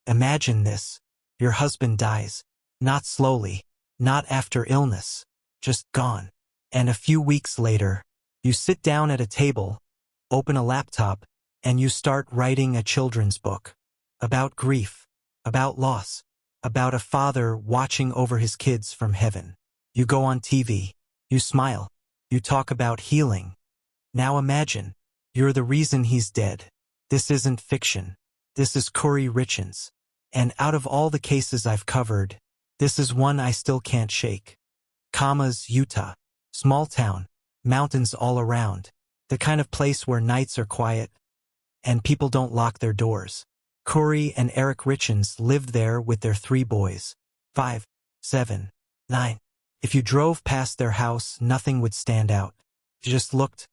Imagine this. Your husband dies. Not slowly. Not after illness. Just gone. And a few weeks later, you sit down at a table, open a laptop, and you start writing a children's book. About grief. About loss. About a father watching over his kids from heaven. You go on TV. You smile. You talk about healing. Now imagine, you're the reason he's dead. This isn't fiction. This is Kouri Richins. And out of all the cases I've covered, this is one I still can't shake. Kamas, Utah. Small town. Mountains all around. The kind of place where nights are quiet and people don't lock their doors. Kouri and Eric Richins lived there with their 3 boys. 5, 7, 9. If you drove past their house, nothing would stand out. It just looked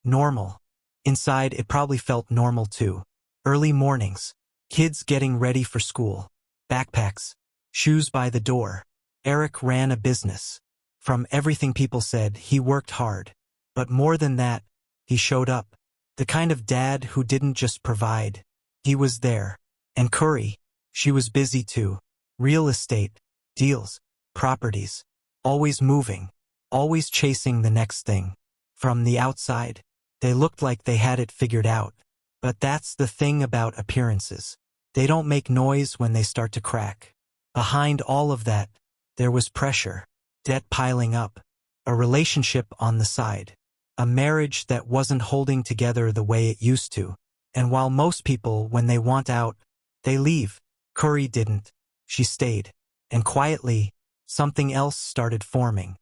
normal. Inside, it probably felt normal too. Early mornings. Kids getting ready for school. Backpacks. Shoes by the door. Eric ran a business. From everything people said, he worked hard. But more than that, he showed up. The kind of dad who didn't just provide. He was there. And Kouri, she was busy too. Real estate, deals, properties. Always moving. Always chasing the next thing. From the outside, they looked like they had it figured out. But that's the thing about appearances. They don't make noise when they start to crack. Behind all of that, there was pressure. Debt piling up. A relationship on the side. A marriage that wasn't holding together the way it used to. And while most people, when they want out, they leave, Kouri didn't. She stayed. And quietly, something else started forming.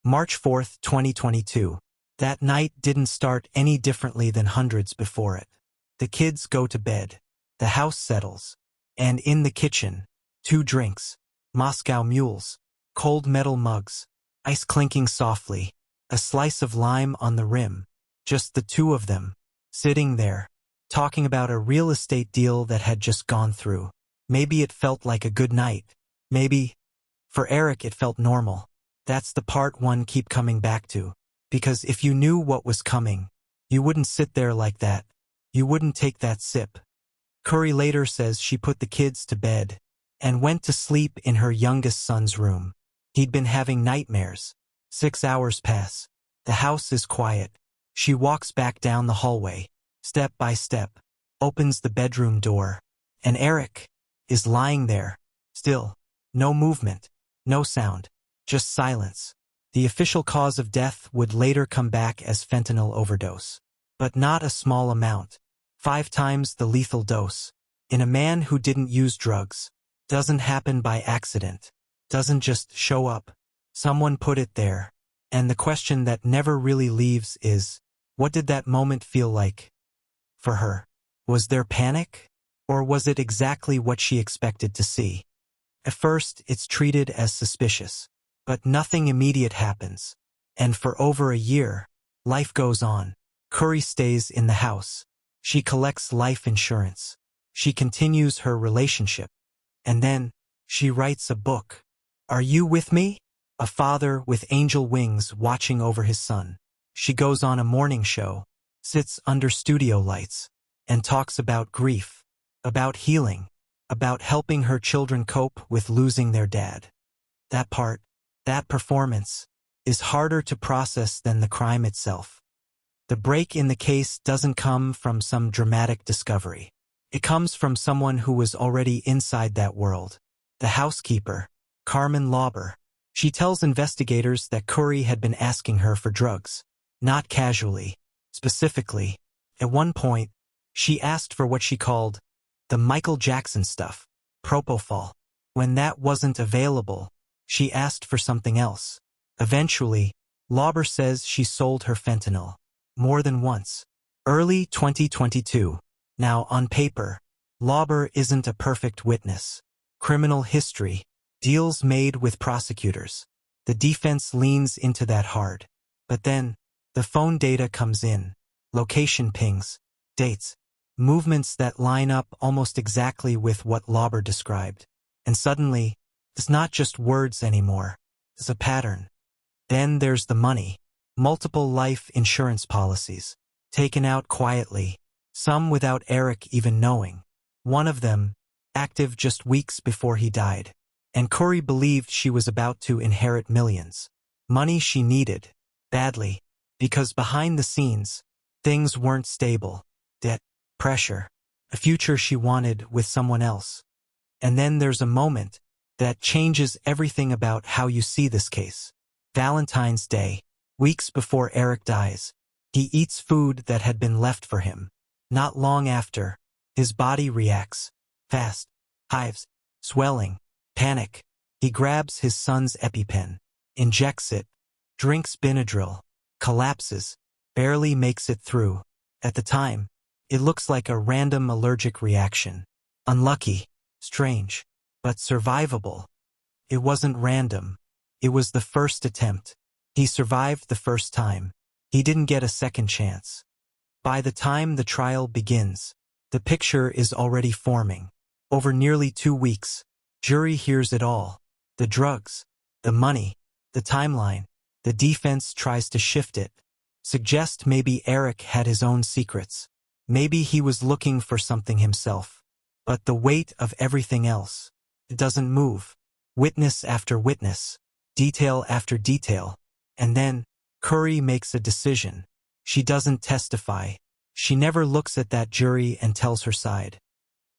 March 4, 2022. That night didn't start any differently than hundreds before it. The kids go to bed. The house settles. And in the kitchen, 2 drinks. Moscow mules. Cold metal mugs. Ice clinking softly. A slice of lime on the rim. Just the 2 of them. Sitting there. Talking about a real estate deal that had just gone through. Maybe it felt like a good night. Maybe, for Eric, it felt normal. That's the part one keep coming back to. Because if you knew what was coming, you wouldn't sit there like that. You wouldn't take that sip. Kouri later says she put the kids to bed and went to sleep in her youngest son's room. He'd been having nightmares. 6 hours pass. The house is quiet. She walks back down the hallway, step by step, opens the bedroom door, and Eric is lying there, still. No movement, no sound, just silence. The official cause of death would later come back as fentanyl overdose. But not a small amount. 5 times the lethal dose. In a man who didn't use drugs. Doesn't happen by accident. Doesn't just show up. Someone put it there. And the question that never really leaves is, what did that moment feel like for her? Was there panic? Or was it exactly what she expected to see? At first, it's treated as suspicious. But nothing immediate happens. And for over a year, life goes on. Kouri stays in the house. She collects life insurance. She continues her relationship. And then, she writes a book. Are You With Me? A father with angel wings watching over his son. She goes on a morning show, sits under studio lights, and talks about grief, about healing, about helping her children cope with losing their dad. That part, that performance, is harder to process than the crime itself. The break in the case doesn't come from some dramatic discovery. It comes from someone who was already inside that world. The housekeeper, Carmen Lauber. She tells investigators that Kouri had been asking her for drugs. Not casually. Specifically, at one point, she asked for what she called the Michael Jackson stuff, propofol. When that wasn't available, she asked for something else. Eventually, Lauber says she sold her fentanyl. More than once. Early 2022. Now, on paper, Lauber isn't a perfect witness. Criminal history. Deals made with prosecutors. The defense leans into that hard. But then, the phone data comes in. Location pings. Dates. Movements that line up almost exactly with what Lauber described. And suddenly, it's not just words anymore. It's a pattern. Then there's the money. Multiple life insurance policies. Taken out quietly. Some without Eric even knowing. One of them, active just weeks before he died. And Kouri believed she was about to inherit millions. Money she needed, badly, because behind the scenes, things weren't stable. Debt, pressure, a future she wanted with someone else. And then there's a moment that changes everything about how you see this case. Valentine's Day, weeks before Eric dies. He eats food that had been left for him. Not long after, his body reacts. Fast, hives, swelling, panic. He grabs his son's EpiPen, injects it, drinks Benadryl, collapses, barely makes it through. At the time, it looks like a random allergic reaction. Unlucky, strange, but survivable. It wasn't random. It was the first attempt. He survived the first time. He didn't get a second chance. By the time the trial begins, the picture is already forming. Over nearly 2 weeks, jury hears it all. The drugs, the money, the timeline. The defense tries to shift it. Suggest maybe Eric had his own secrets. Maybe he was looking for something himself. But the weight of everything else, it doesn't move. Witness after witness, detail after detail. And then, Kouri makes a decision. She doesn't testify. She never looks at that jury and tells her side.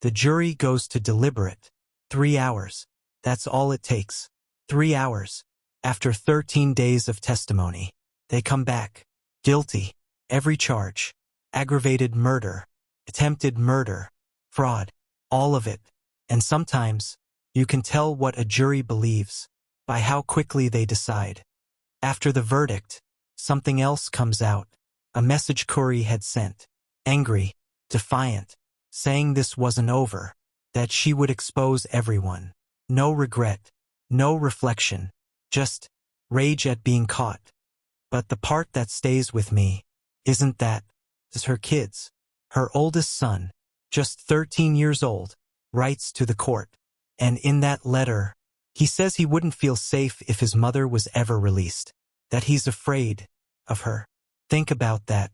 The jury goes to deliberate. 3 hours. That's all it takes. 3 hours. After 13 days of testimony, they come back. Guilty. Every charge. Aggravated murder. Attempted murder. Fraud. All of it. And sometimes, you can tell what a jury believes by how quickly they decide. After the verdict, something else comes out. A message Kouri had sent. Angry, defiant, saying this wasn't over, that she would expose everyone. No regret, no reflection, just rage at being caught. But the part that stays with me isn't that. It's her kids. Her oldest son, just 13 years old, writes to the court. And in that letter, he says he wouldn't feel safe if his mother was ever released. That he's afraid of her. Think about that.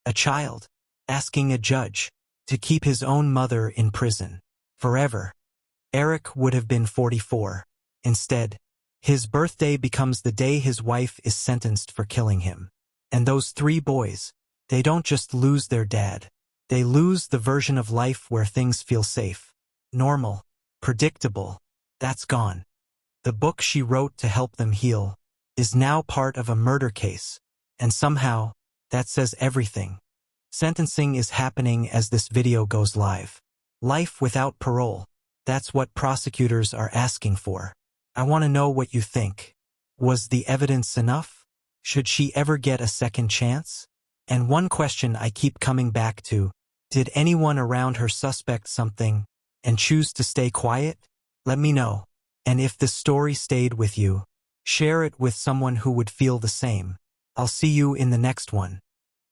A child asking a judge to keep his own mother in prison forever. Eric would have been 44. Instead, his birthday becomes the day his wife is sentenced for killing him. And those 3 boys, they don't just lose their dad. They lose the version of life where things feel safe, normal, predictable. That's gone. The book she wrote to help them heal is now part of a murder case. And somehow, that says everything. Sentencing is happening as this video goes live. Life without parole. That's what prosecutors are asking for. I want to know what you think. Was the evidence enough? Should she ever get a second chance? And one question I keep coming back to, did anyone around her suspect something and choose to stay quiet? Let me know. And if this story stayed with you, share it with someone who would feel the same. I'll see you in the next one.